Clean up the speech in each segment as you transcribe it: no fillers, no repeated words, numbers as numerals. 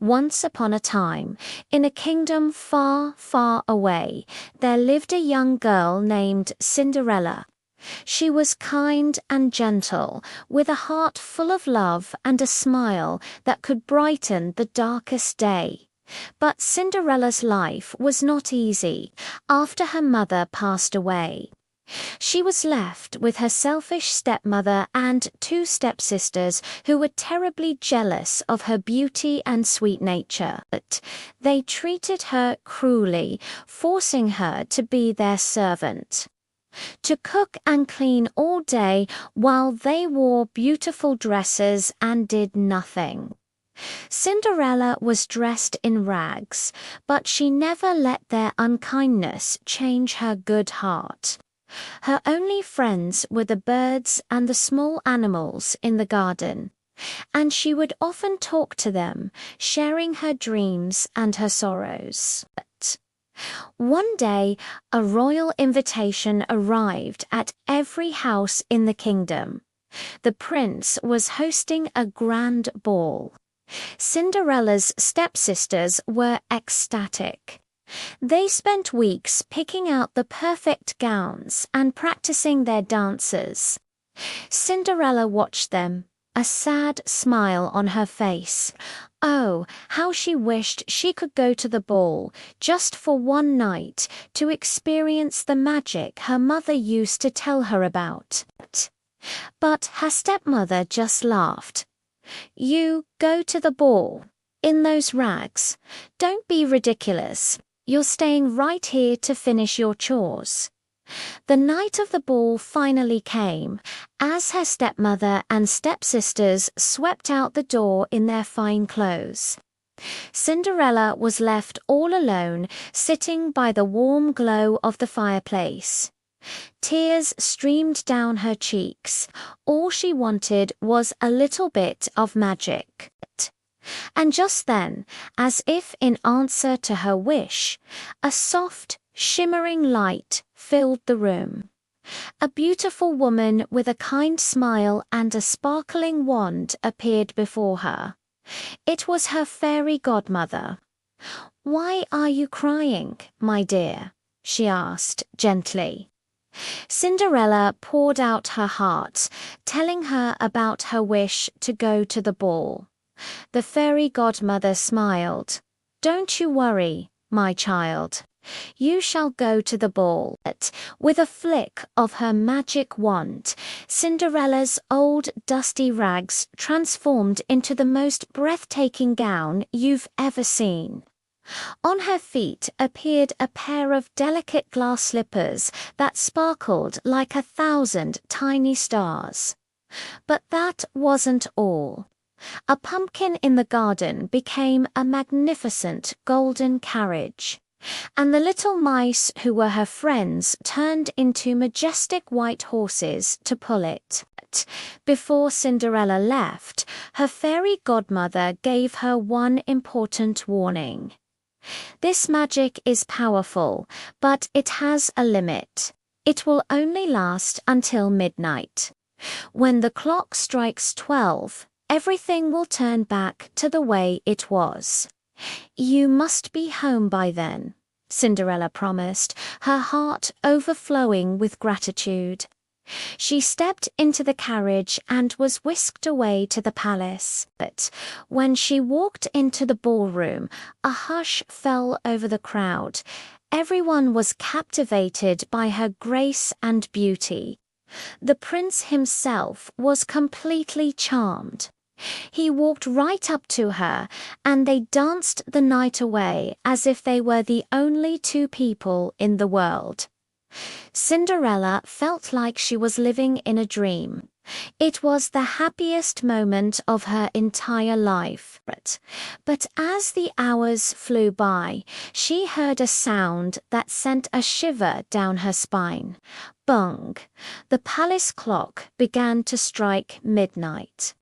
Once upon a time, in a kingdom far, far away, there lived a young girl named Cinderella. She was kind and gentle, with a heart full of love and a smile that could brighten the darkest day. But Cinderella's life was not easy after her mother passed away. She was left with her selfish stepmother and two stepsisters who were terribly jealous of her beauty and sweet nature. But they treated her cruelly, forcing her to be their servant, to cook and clean all day while they wore beautiful dresses and did nothing. Cinderella was dressed in rags, but she never let their unkindness change her good heart. Her only friends were the birds and the small animals in the garden, and she would often talk to them, sharing her dreams and her sorrows. But one day, a royal invitation arrived at every house in the kingdom. The prince was hosting a grand ball. Cinderella's stepsisters were ecstatic. They spent weeks picking out the perfect gowns and practicing their dances. Cinderella watched them, a sad smile on her face. Oh, how she wished she could go to the ball just for one night to experience the magic her mother used to tell her about. But her stepmother just laughed. "You go to the ball in those rags? Don't be ridiculous. You're staying right here to finish your chores." The night of the ball finally came, as her stepmother and stepsisters swept out the door in their fine clothes. Cinderella was left all alone, sitting by the warm glow of the fireplace. Tears streamed down her cheeks. All she wanted was a little bit of magic. And just then, as if in answer to her wish, a soft, shimmering light filled the room. A beautiful woman with a kind smile and a sparkling wand appeared before her. It was her fairy godmother. "Why are you crying, my dear?" she asked gently. Cinderella poured out her heart, telling her about her wish to go to the ball. The fairy godmother smiled. "Don't you worry, my child. You shall go to the ball." With a flick of her magic wand, Cinderella's old dusty rags transformed into the most breathtaking gown you've ever seen. On her feet appeared a pair of delicate glass slippers that sparkled like 1,000 tiny stars. But that wasn't all. A pumpkin in the garden became a magnificent golden carriage, and the little mice who were her friends turned into majestic white horses to pull it. Before Cinderella left, her fairy godmother gave her one important warning. "This magic is powerful, but it has a limit. It will only last until midnight. When the clock strikes 12, everything will turn back to the way it was. You must be home by then," Cinderella promised, her heart overflowing with gratitude. She stepped into the carriage and was whisked away to the palace. But when she walked into the ballroom, a hush fell over the crowd. Everyone was captivated by her grace and beauty. The prince himself was completely charmed. He walked right up to her, and they danced the night away as if they were the only two people in the world. Cinderella felt like she was living in a dream. It was the happiest moment of her entire life. But as the hours flew by, she heard a sound that sent a shiver down her spine. Bung! The palace clock began to strike midnight.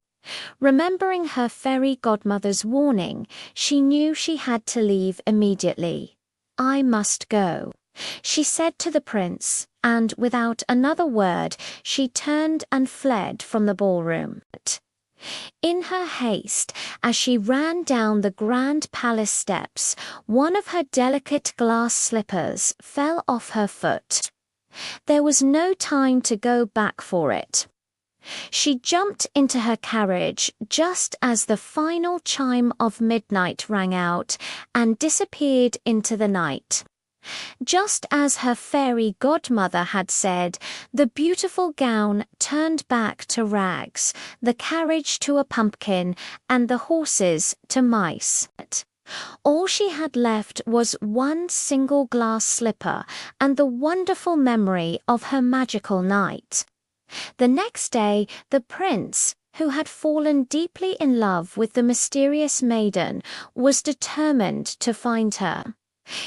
Remembering her fairy godmother's warning, she knew she had to leave immediately. "I must go," she said to the prince, and without another word, she turned and fled from the ballroom. In her haste, as she ran down the grand palace steps, one of her delicate glass slippers fell off her foot. There was no time to go back for it. She jumped into her carriage just as the final chime of midnight rang out and disappeared into the night. Just as her fairy godmother had said, the beautiful gown turned back to rags, the carriage to a pumpkin, and the horses to mice. All she had left was one single glass slipper and the wonderful memory of her magical night. The next day, the prince, who had fallen deeply in love with the mysterious maiden, was determined to find her.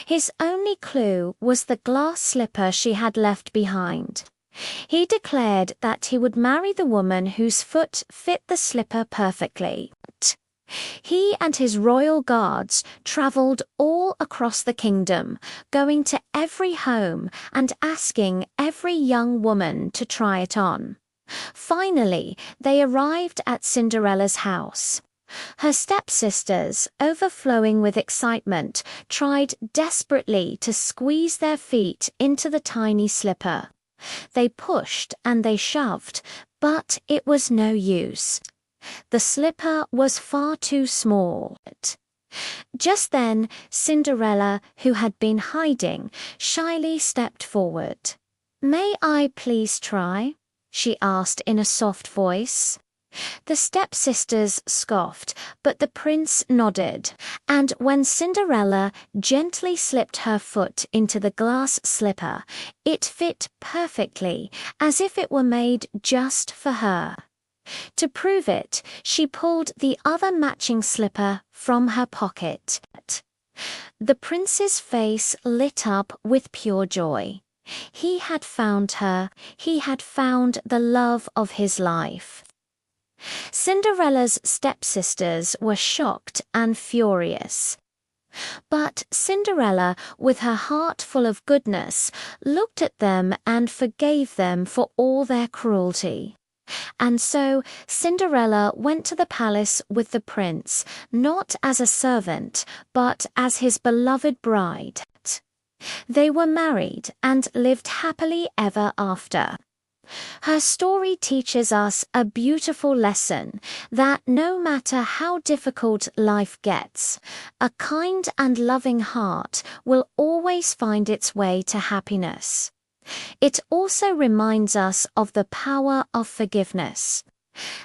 His only clue was the glass slipper she had left behind. He declared that he would marry the woman whose foot fit the slipper perfectly. He and his royal guards traveled all across the kingdom, going to every home and asking every young woman to try it on. Finally, they arrived at Cinderella's house. Her stepsisters, overflowing with excitement, tried desperately to squeeze their feet into the tiny slipper. They pushed and they shoved, but it was no use. The slipper was far too small. Just then, Cinderella, who had been hiding, shyly stepped forward. "May I please try?" she asked in a soft voice. The stepsisters scoffed, but the prince nodded, and when Cinderella gently slipped her foot into the glass slipper, it fit perfectly, as if it were made just for her. To prove it, she pulled the other matching slipper from her pocket. The prince's face lit up with pure joy. He had found her. He had found the love of his life. Cinderella's stepsisters were shocked and furious. But Cinderella, with her heart full of goodness, looked at them and forgave them for all their cruelty. And so Cinderella went to the palace with the prince, not as a servant, but as his beloved bride. They were married and lived happily ever after. Her story teaches us a beautiful lesson that no matter how difficult life gets, a kind and loving heart will always find its way to happiness. It also reminds us of the power of forgiveness.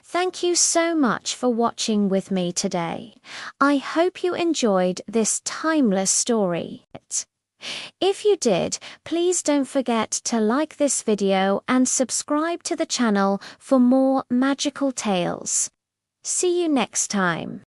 Thank you so much for watching with me today. I hope you enjoyed this timeless story. If you did, please don't forget to like this video and subscribe to the channel for more magical tales. See you next time.